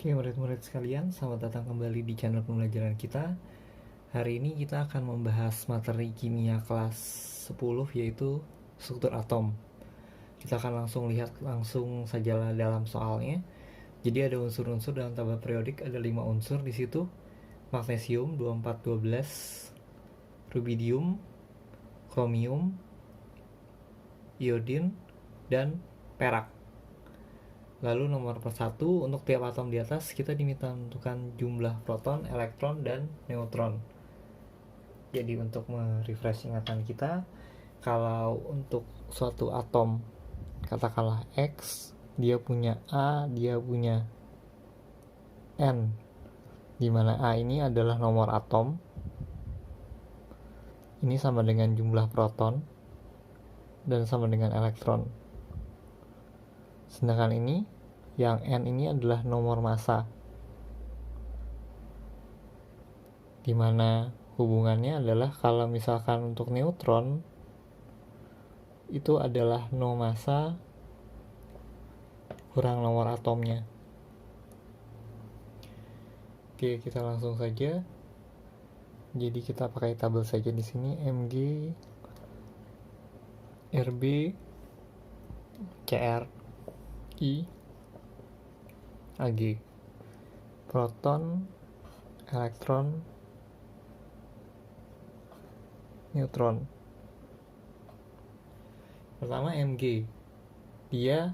Oke, murid-murid sekalian, selamat datang kembali di channel pembelajaran kita. Hari ini kita akan membahas materi kimia kelas 10, yaitu struktur atom. Kita akan langsung saja dalam soalnya. Jadi ada unsur-unsur dalam tabel periodik, ada 5 unsur di situ. Magnesium 2412, rubidium, kromium, iodin, dan perak. Lalu nomor persatu, untuk tiap atom di atas kita diminta menentukan jumlah proton, elektron, dan neutron. Jadi untuk merefresh ingatan kita, kalau untuk suatu atom katakanlah X, dia punya A, dia punya N, dimana A ini adalah nomor atom, ini sama dengan jumlah proton, dan sama dengan elektron. Sedangkan ini, yang N ini adalah nomor massa, dimana hubungannya adalah kalau misalkan untuk neutron itu adalah no massa kurang nomor atomnya. Oke, kita langsung saja. Jadi kita pakai tabel saja di sini, Mg, Rb, Cr, I, Ag. Proton, elektron, neutron. Pertama Mg, dia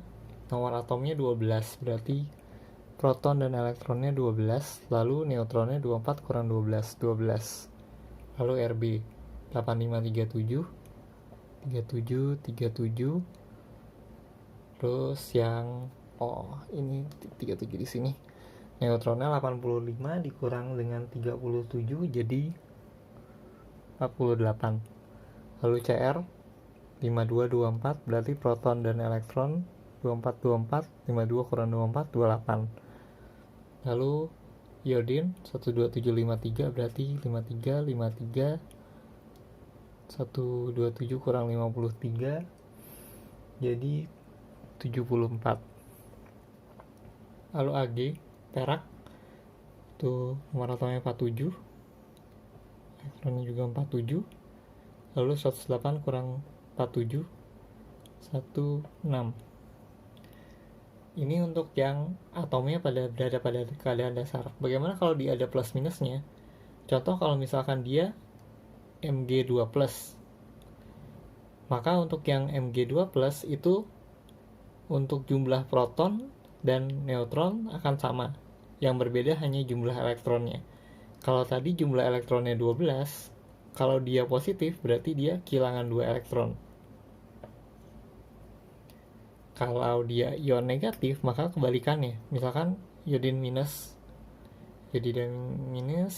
nomor atomnya 12, berarti proton dan elektronnya 12, lalu neutronnya 24 kurang 12, 12. Lalu Rb 8537, 37, terus yang ini 37 di sini. Neutronnya 85 dikurang dengan 37 jadi 48. Lalu Cr 5224, berarti proton dan elektron 24, 52 kurang 24, 28. Lalu iodin 12753, berarti 53 127 kurang 53 jadi 74. Lalu Ag, perak, itu nomor atomnya 47, elektronnya juga 47. Lalu 108 kurang 47, 16. Ini untuk yang atomnya berada pada keadaan dasar. Bagaimana kalau dia ada plus minusnya? Contoh kalau misalkan dia Mg2+, maka untuk yang Mg2+, itu untuk jumlah proton dan neutron akan sama. Yang berbeda hanya jumlah elektronnya. Kalau tadi jumlah elektronnya 12, kalau dia positif berarti dia kehilangan 2 elektron. Kalau dia ion negatif, maka kebalikannya. Misalkan iodin minus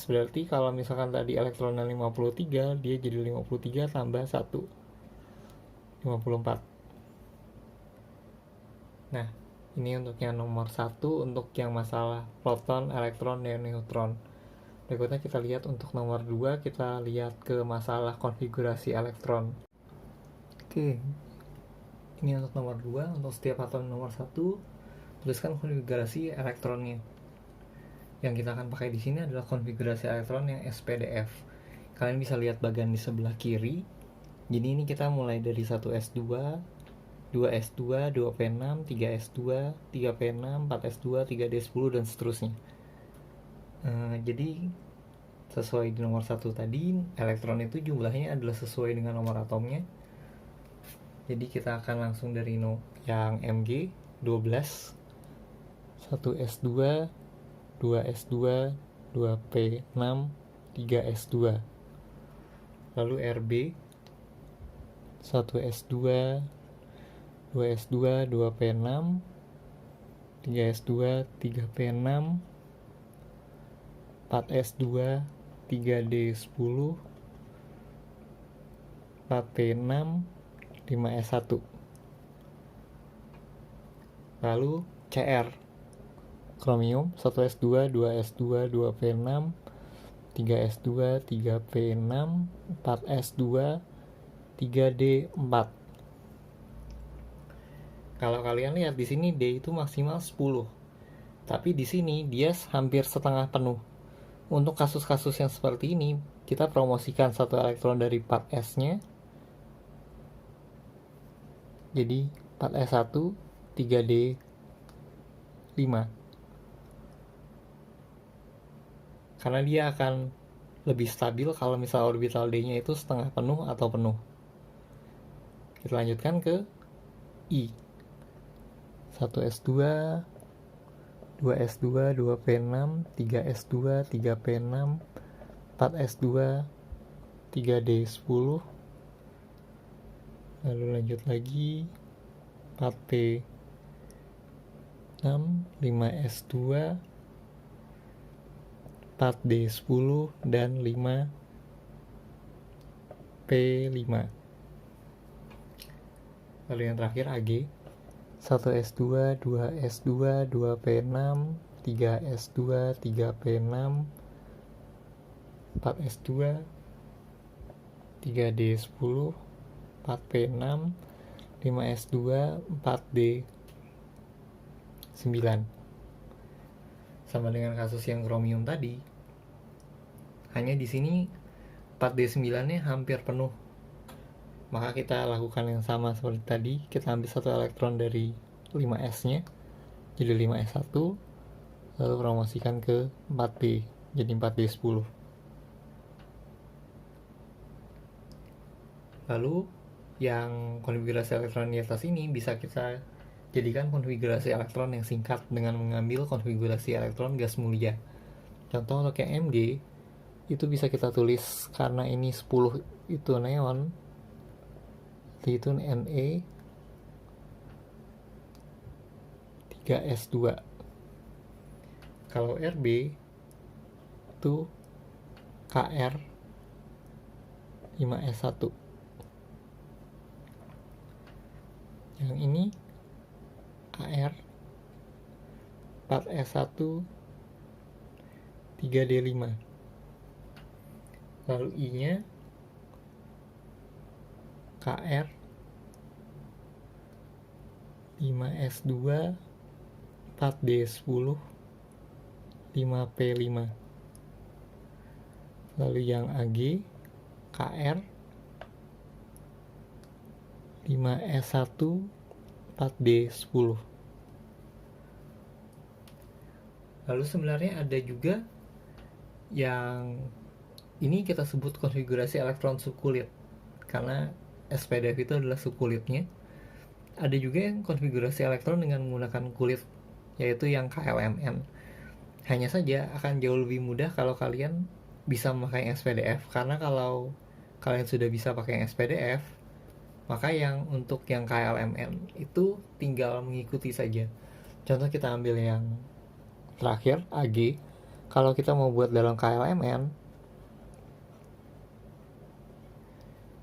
berarti kalau misalkan tadi elektronnya 53, dia jadi 53 tambah 1, 54. Nah, ini untuk yang nomor 1, untuk yang masalah proton, elektron, dan neutron. Berikutnya kita lihat untuk nomor 2, kita lihat ke masalah konfigurasi elektron. Oke, ini untuk nomor 2, untuk setiap atom nomor 1, tuliskan konfigurasi elektronnya. Yang kita akan pakai di sini adalah konfigurasi elektron yang SPDF. Kalian bisa lihat bagian di sebelah kiri. Jadi ini kita mulai dari 1s2, 2s2, 2p6, 3s2, 3p6, 4s2, 3d10, dan seterusnya. Jadi sesuai di nomor 1 tadi, elektron itu jumlahnya adalah sesuai dengan nomor atomnya. Jadi kita akan langsung dari yang Mg 12, 1s2, 2s2, 2p6, 3s2. Lalu Rb 1s2, 2s2, 2p6, 3s2, 3p6, 4s2, 3d10, 4p6, 5s1. Lalu Cr kromium 1s2, 2s2, 2p6, 3s2, 3p6, 4s2, 3d4. Kalau kalian lihat di sini D itu maksimal 10. Tapi di sini dia hampir setengah penuh. Untuk kasus-kasus yang seperti ini, kita promosikan satu elektron dari part S-nya. Jadi part S1 3D5. Karena dia akan lebih stabil kalau misal orbital D-nya itu setengah penuh atau penuh. Kita lanjutkan ke I. 1S2, 2S2, 2P6, 3S2, 3P6, 4S2, 3D10. Lalu lanjut lagi 4P6, 5S2, 4D10, dan 5P5. Lalu yang terakhir AG. 1S2, 2S2, 2P6, 3S2, 3P6, 4S2, 3D10, 4P6, 5S2, 4D9. Sama dengan kasus yang kromium tadi. Hanya di sini 4D9-nya hampir penuh. Maka kita lakukan yang sama seperti tadi. Kita ambil satu elektron dari 5S-nya, jadi 5S1, lalu promosikan ke 4D, jadi 4D10. Lalu yang konfigurasi elektron di atas ini bisa kita jadikan konfigurasi elektron yang singkat dengan mengambil konfigurasi elektron gas mulia. Contoh untuk yang Mg itu bisa kita tulis, karena ini 10 itu neon, itu Na 3S2. Kalau Rb itu Kr 5S1. Yang ini Kr 4S1 3D5. Lalu I nya Kr 5S2 4D10 5P5. Lalu yang Ag Kr 5S1 4D10. Lalu sebenarnya ada juga yang ini kita sebut konfigurasi elektron subkulit, karena SPDF itu adalah subkulitnya. Ada juga yang konfigurasi elektron dengan menggunakan kulit, yaitu yang KLMN. Hanya saja akan jauh lebih mudah kalau kalian bisa memakai SPDF, karena kalau kalian sudah bisa pakai SPDF, maka yang untuk yang KLMN itu tinggal mengikuti saja. Contoh kita ambil yang terakhir, AG. Kalau kita mau buat dalam KLMN,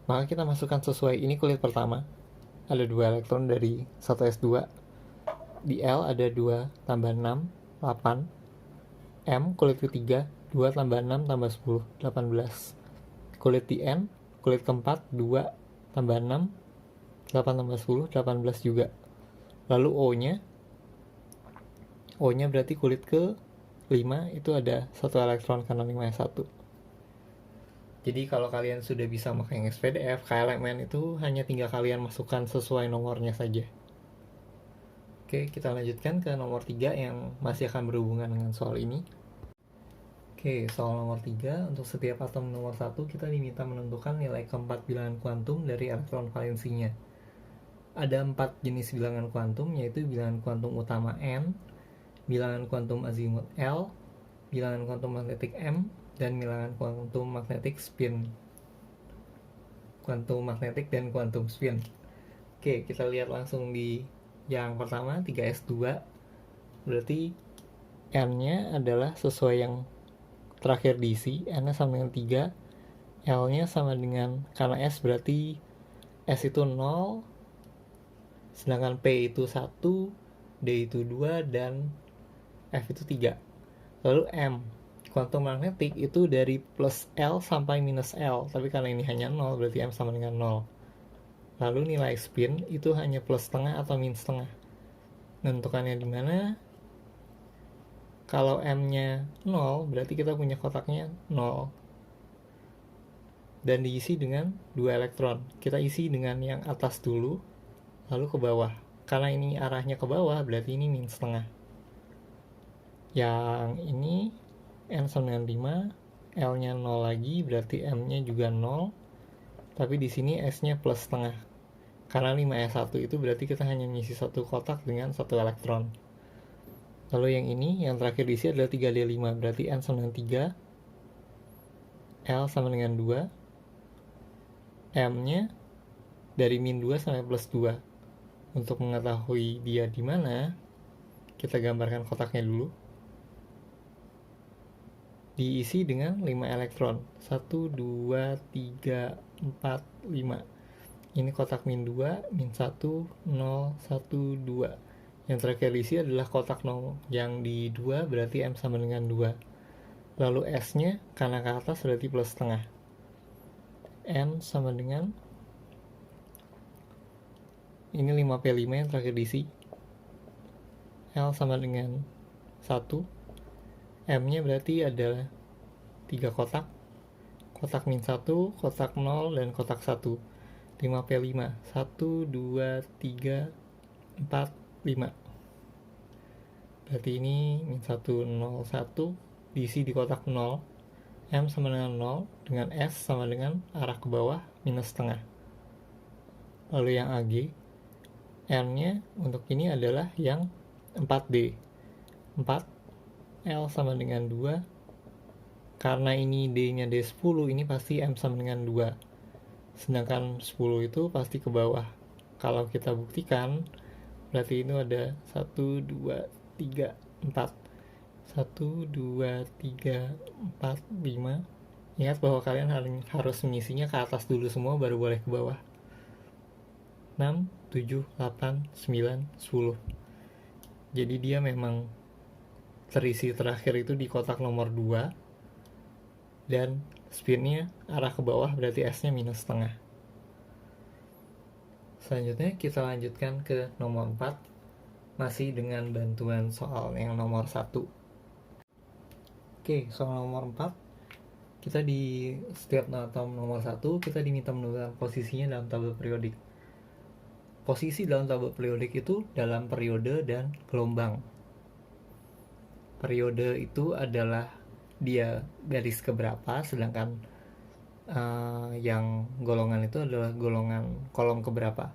maka kita masukkan sesuai, ini kulit pertama, ada 2 elektron dari 1S2. Di L ada 2 tambah 6, 8. M kulit ketiga, 2 tambah 6 tambah 10, 18. Kulit di N, kulit keempat, 2 tambah 6, 8 tambah 10, 18 juga. Lalu O nya berarti kulit ke 5, itu ada 1 elektron karena 5S1. Jadi kalau kalian sudah bisa pakai SPDF, KLMN itu hanya tinggal kalian masukkan sesuai nomornya saja. Oke, kita lanjutkan ke nomor 3 yang masih akan berhubungan dengan soal ini. Oke, soal nomor 3, untuk setiap atom nomor 1 kita diminta menentukan nilai keempat bilangan kuantum dari elektron valensinya. Ada 4 jenis bilangan kuantum, yaitu bilangan kuantum utama N, bilangan kuantum azimut L, bilangan kuantum magnetik M, dan bilangan kuantum magnetik spin. Kuantum magnetik dan kuantum spin. Oke, kita lihat langsung di yang pertama, 3S2. Berarti N-nya adalah sesuai yang terakhir diisi, N-nya sama dengan 3, L-nya sama dengan, karena S berarti S itu 0, sedangkan P itu 1, D itu 2, dan F itu 3. Lalu M, kuantum magnetik itu dari plus L sampai minus L, tapi karena ini hanya 0, berarti M sama dengan 0. Lalu nilai spin itu hanya plus setengah atau minus setengah. Menentukannya di mana? Kalau M-nya 0, berarti kita punya kotaknya 0. Dan diisi dengan 2 elektron. Kita isi dengan yang atas dulu, lalu ke bawah. Karena ini arahnya ke bawah, berarti ini min setengah. Yang ini N sama dengan 5, L-nya 0 lagi, berarti M-nya juga 0. Tapi di sini S-nya plus setengah. Karena 5S1 itu berarti kita hanya mengisi satu kotak dengan 1 elektron. Lalu yang ini, yang terakhir diisi adalah 3D5, berarti N sama dengan 3, L sama dengan 2, M-nya dari min 2 sampai plus 2. Untuk mengetahui dia di mana, kita gambarkan kotaknya dulu. Diisi dengan 5 elektron. 1, 2, 3, 4, 5. Ini kotak min 2, min 1, 0, 1, 2. Yang terakhir diisi adalah kotak 0. Yang di 2 berarti M sama dengan 2. Lalu S-nya kanan ke atas berarti plus setengah. N sama dengan, ini 5P5 yang terakhir diisi. L sama dengan 1. M-nya berarti adalah 3 kotak. Kotak min 1, kotak 0, dan kotak 1. 5P5. 1, 2, 3, 4, 5. Berarti ini min 1, 0, 1 diisi di kotak 0. M sama dengan 0, dengan S sama dengan arah ke bawah minus setengah. Lalu yang AG, N-nya untuk ini adalah yang 4D. 4, L sama dengan 2. Karena ini D-nya D10, ini pasti M sama dengan 2. Sedangkan 10 itu pasti ke bawah. Kalau kita buktikan, berarti itu ada 1, 2, 3, 4. 1, 2, 3, 4, 5. Ingat bahwa kalian harus mengisinya ke atas dulu semua, baru boleh ke bawah. 6, 7, 8, 9, 10. Jadi dia memang terisi terakhir itu di kotak nomor 2. Dan spinnya arah ke bawah, berarti S-nya minus setengah. Selanjutnya kita lanjutkan ke nomor 4, masih dengan bantuan soal yang nomor 1. Oke, soal nomor 4, kita di setiap atom nomor 1 kita diminta menentukan posisinya dalam tabel periodik. Posisi dalam tabel periodik itu dalam periode dan gelombang. Periode itu adalah dia garis keberapa, sedangkan yang golongan itu adalah golongan kolom keberapa.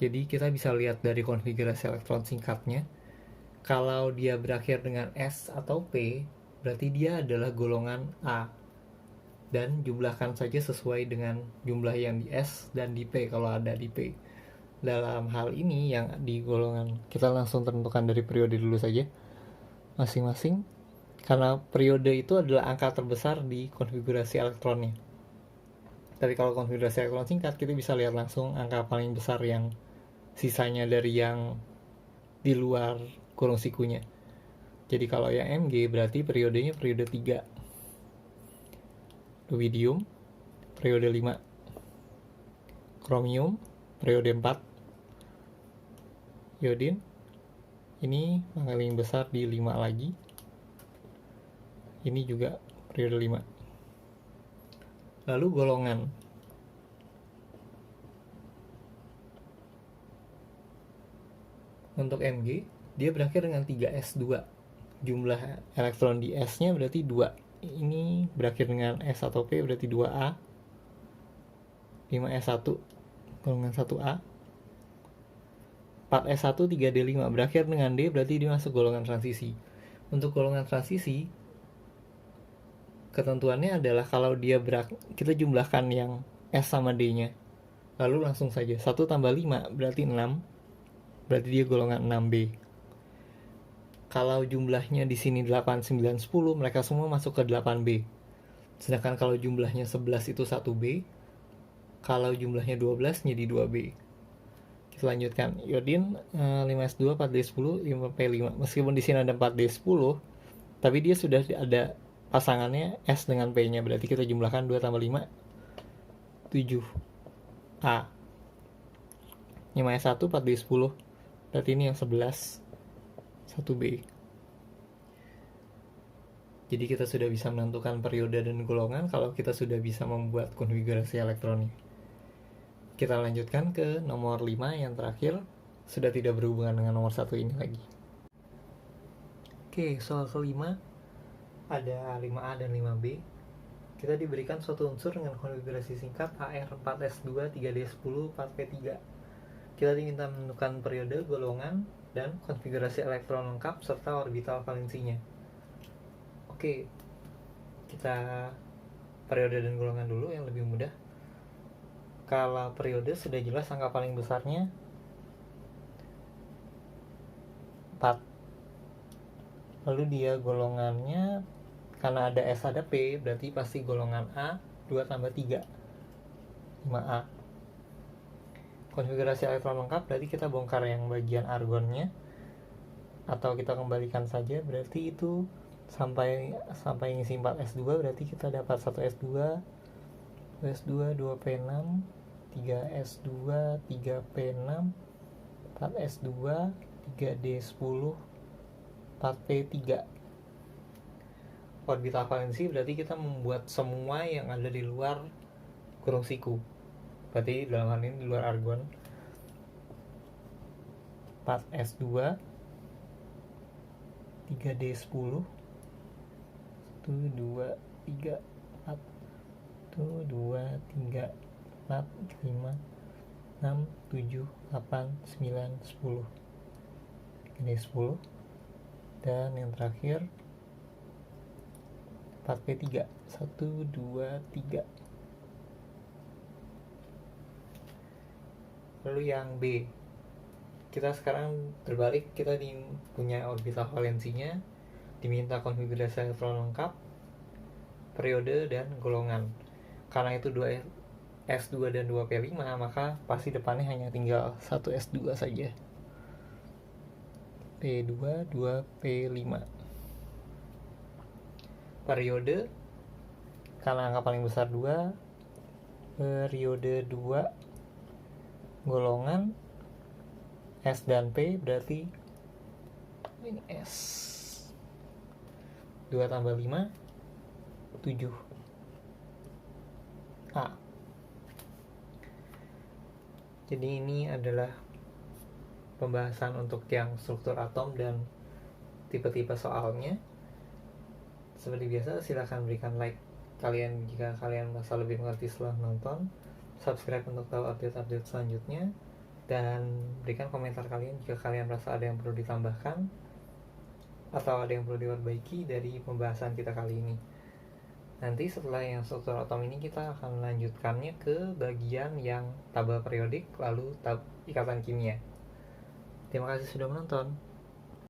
Jadi kita bisa lihat dari konfigurasi elektron singkatnya, kalau dia berakhir dengan S atau P, berarti dia adalah golongan A. Dan jumlahkan saja sesuai dengan jumlah yang di S dan di P kalau ada di P. Dalam hal ini yang di golongan, kita langsung tentukan dari periode dulu saja masing-masing, karena periode itu adalah angka terbesar di konfigurasi elektronnya. Tapi kalau konfigurasi elektron singkat, kita bisa lihat langsung angka paling besar yang sisanya dari yang di luar kurung sikunya. Jadi kalau yang Mg berarti periodenya periode 3. Rubidium periode 5. Kromium periode 4. Iodin ini paling besar di 5 lagi. Ini juga periode 5. Lalu golongan. Untuk Mg, dia berakhir dengan 3s2. Jumlah elektron di S-nya berarti 2. Ini berakhir dengan S atau P berarti 2A. 5s1 golongan 1A. 4s1 3d5 berakhir dengan D, berarti dia masuk golongan transisi. Untuk golongan transisi, ketentuannya adalah kalau dia kita jumlahkan yang S sama D-nya, lalu langsung saja 1 tambah 5 berarti 6, berarti dia golongan 6B. Kalau jumlahnya di sini 8, 9, 10, mereka semua masuk ke 8B. Sedangkan kalau jumlahnya 11 itu 1B, kalau jumlahnya 12 jadi 2B. Kita lanjutkan. Iodin 5s2, 4d10, 5p5. Meskipun di sini ada 4d10, tapi dia sudah ada pasangannya S dengan P-nya, berarti kita jumlahkan 2 tambah 5 7A. 5s1, 4d10, berarti ini yang 11 1B. Jadi kita sudah bisa menentukan periode dan golongan kalau kita sudah bisa membuat konfigurasi elektronik. Kita lanjutkan ke nomor 5 yang terakhir, sudah tidak berhubungan dengan nomor 1 ini lagi. Oke, soal kelima ada 5A dan 5B. Kita diberikan suatu unsur dengan konfigurasi singkat AR4S2, 3D10, 4P3. Kita diminta menentukan periode, golongan, dan konfigurasi elektron lengkap serta orbital valensinya. Oke, kita periode dan golongan dulu yang lebih mudah. Kalau periode sudah jelas angka paling besarnya 4. Lalu dia golongannya, karena ada S ada P, berarti pasti golongan A 2 tambah 3, 5A. Konfigurasi elektron lengkap berarti kita bongkar yang bagian argonnya, atau kita kembalikan saja, berarti itu sampai ngisi 4S2, berarti kita dapat 1S2, 2S2, 2P6, 3S2, 3P6, 4S2, 3D10, 4P3. Orbital valensi berarti kita membuat semua yang ada di luar kurung siku, berarti dalam hal ini di luar argon. 4S2, 3D10, 1, 2, 3, 4, 1, 2, 3, 4, 5, 6, 7, 8, 9, 10. Ini 10. Dan yang terakhir 4P3, 1, 2, 3. Lalu yang B, kita sekarang terbalik, kita punya orbital valensinya, diminta konfigurasi elektron lengkap, periode, dan golongan. Karena itu 2S2 dan 2P5, maka pasti depannya hanya tinggal 1S2 saja. P2, 2P5. Periode, karena angka paling besar 2, periode 2, golongan S dan P, berarti ini S. 2 tambah 5, 7. A. Jadi ini adalah pembahasan untuk yang struktur atom dan tipe-tipe soalnya. Seperti biasa, silahkan berikan like kalian jika kalian merasa lebih mengerti setelah nonton, subscribe untuk tahu update-update selanjutnya, dan berikan komentar kalian jika kalian merasa ada yang perlu ditambahkan atau ada yang perlu diperbaiki dari pembahasan kita kali ini. Nanti setelah yang struktur atom ini kita akan melanjutkannya ke bagian yang tabel periodik, lalu ikatan kimia. Terima kasih sudah menonton.